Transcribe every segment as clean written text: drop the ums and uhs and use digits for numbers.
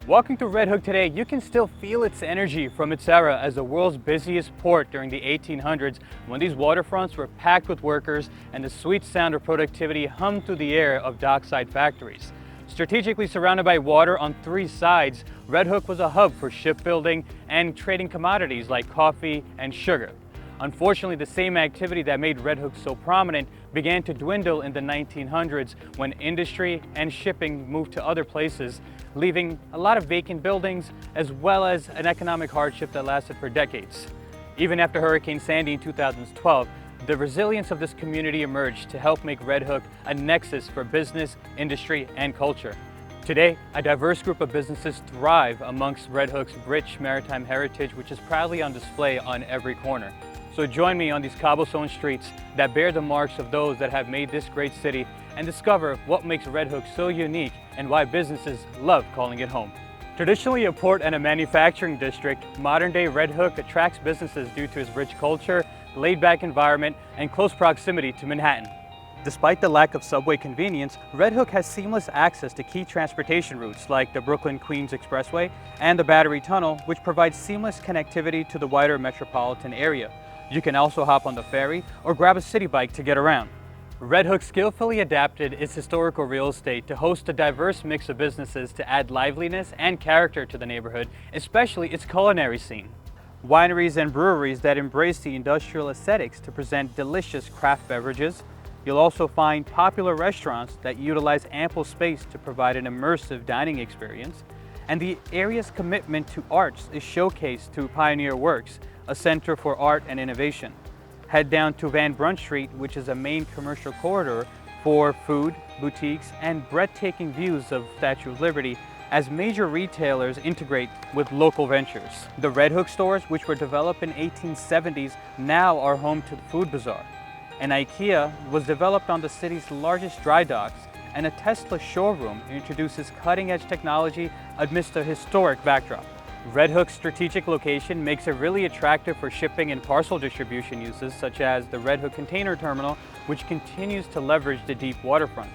Walking through Red Hook today, you can still feel its energy from its era as the world's busiest port during the 1800s, when these waterfronts were packed with workers and the sweet sound of productivity hummed through the air of dockside factories. Strategically surrounded by water on three sides, Red Hook was a hub for shipbuilding and trading commodities like coffee and sugar. Unfortunately, the same activity that made Red Hook so prominent began to dwindle in the 1900s when industry and shipping moved to other places, leaving a lot of vacant buildings as well as an economic hardship that lasted for decades. Even after Hurricane Sandy in 2012, the resilience of this community emerged to help make Red Hook a nexus for business, industry, and culture. Today, a diverse group of businesses thrive amongst Red Hook's rich maritime heritage, which is proudly on display on every corner. So join me on these cobblestone streets that bear the marks of those that have made this great city and discover what makes Red Hook so unique and why businesses love calling it home. Traditionally a port and a manufacturing district, modern-day Red Hook attracts businesses due to its rich culture, laid-back environment, and close proximity to Manhattan. Despite the lack of subway convenience, Red Hook has seamless access to key transportation routes like the Brooklyn-Queens Expressway and the Battery Tunnel, which provides seamless connectivity to the wider metropolitan area. You can also hop on the ferry or grab a city bike to get around. Red Hook skillfully adapted its historical real estate to host a diverse mix of businesses to add liveliness and character to the neighborhood, especially its culinary scene. Wineries and breweries that embrace the industrial aesthetics to present delicious craft beverages. You'll also find popular restaurants that utilize ample space to provide an immersive dining experience. And the area's commitment to arts is showcased through Pioneer Works, a center for art and innovation. Head down to Van Brunt Street, which is a main commercial corridor for food, boutiques, and breathtaking views of Statue of Liberty as major retailers integrate with local ventures. The Red Hook stores, which were developed in 1870s, now are home to the Food Bazaar. And IKEA was developed on the city's largest dry docks, and a Tesla showroom introduces cutting-edge technology amidst a historic backdrop. Red Hook's strategic location makes it really attractive for shipping and parcel distribution uses, such as the Red Hook Container Terminal, which continues to leverage the deep waterfront.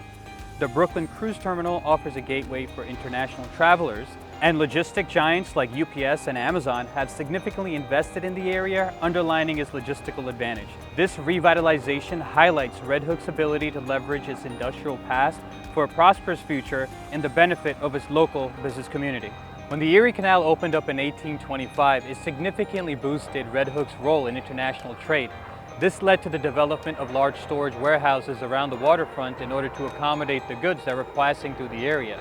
The Brooklyn Cruise Terminal offers a gateway for international travelers, and logistic giants like UPS and Amazon have significantly invested in the area, underlining its logistical advantage. This revitalization highlights Red Hook's ability to leverage its industrial past for a prosperous future and the benefit of its local business community. When the Erie Canal opened up in 1825, it significantly boosted Red Hook's role in international trade. This led to the development of large storage warehouses around the waterfront in order to accommodate the goods that were passing through the area.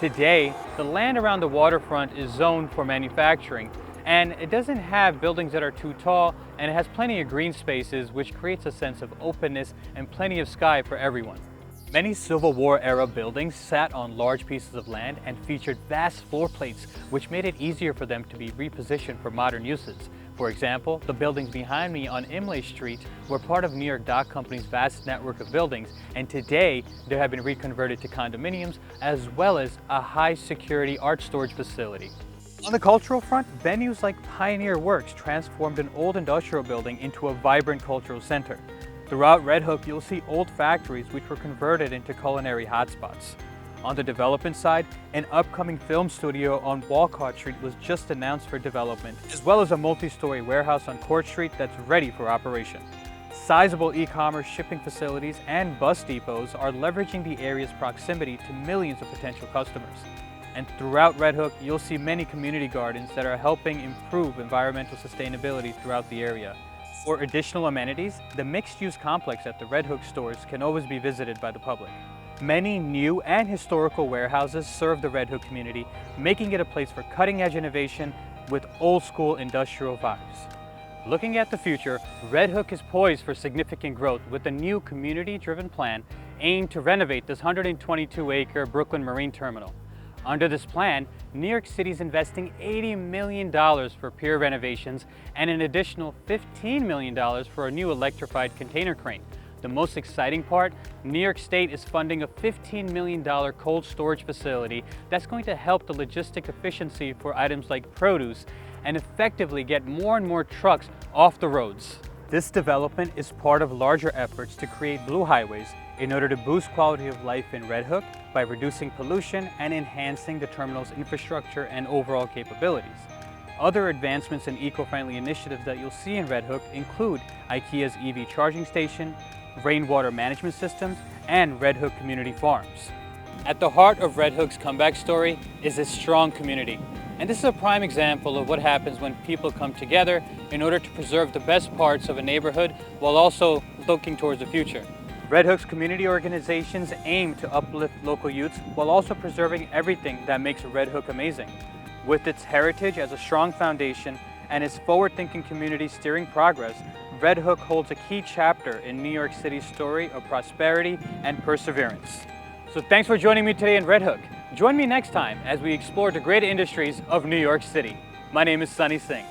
Today, the land around the waterfront is zoned for manufacturing, and it doesn't have buildings that are too tall, and it has plenty of green spaces, which creates a sense of openness and plenty of sky for everyone. Many Civil War era buildings sat on large pieces of land and featured vast floor plates, which made it easier for them to be repositioned for modern uses. For example, the buildings behind me on Imlay Street were part of New York Dock Company's vast network of buildings, and today they have been reconverted to condominiums as well as a high security art storage facility. On the cultural front, venues like Pioneer Works transformed an old industrial building into a vibrant cultural center. Throughout Red Hook, you'll see old factories which were converted into culinary hotspots. On the development side, an upcoming film studio on Walcott Street was just announced for development, as well as a multi-story warehouse on Court Street that's ready for operation. Sizable e-commerce shipping facilities and bus depots are leveraging the area's proximity to millions of potential customers. And throughout Red Hook, you'll see many community gardens that are helping improve environmental sustainability throughout the area. For additional amenities, the mixed-use complex at the Red Hook stores can always be visited by the public. Many new and historical warehouses serve the Red Hook community, making it a place for cutting-edge innovation with old-school industrial vibes. Looking at the future, Red Hook is poised for significant growth with a new community-driven plan aimed to renovate this 122-acre Brooklyn Marine Terminal. Under this plan, New York City is investing $80 million for pier renovations and an additional $15 million for a new electrified container crane. The most exciting part, New York State is funding a $15 million cold storage facility that's going to help the logistic efficiency for items like produce and effectively get more and more trucks off the roads. This development is part of larger efforts to create blue highways, in order to boost quality of life in Red Hook by reducing pollution and enhancing the terminal's infrastructure and overall capabilities. Other advancements and eco-friendly initiatives that you'll see in Red Hook include IKEA's EV charging station, rainwater management systems, and Red Hook community farms. At the heart of Red Hook's comeback story is a strong community. And this is a prime example of what happens when people come together in order to preserve the best parts of a neighborhood while also looking towards the future. Red Hook's community organizations aim to uplift local youths while also preserving everything that makes Red Hook amazing. With its heritage as a strong foundation and its forward-thinking community steering progress, Red Hook holds a key chapter in New York City's story of prosperity and perseverance. So thanks for joining me today in Red Hook. Join me next time as we explore the great industries of New York City. My name is Sonny Singh.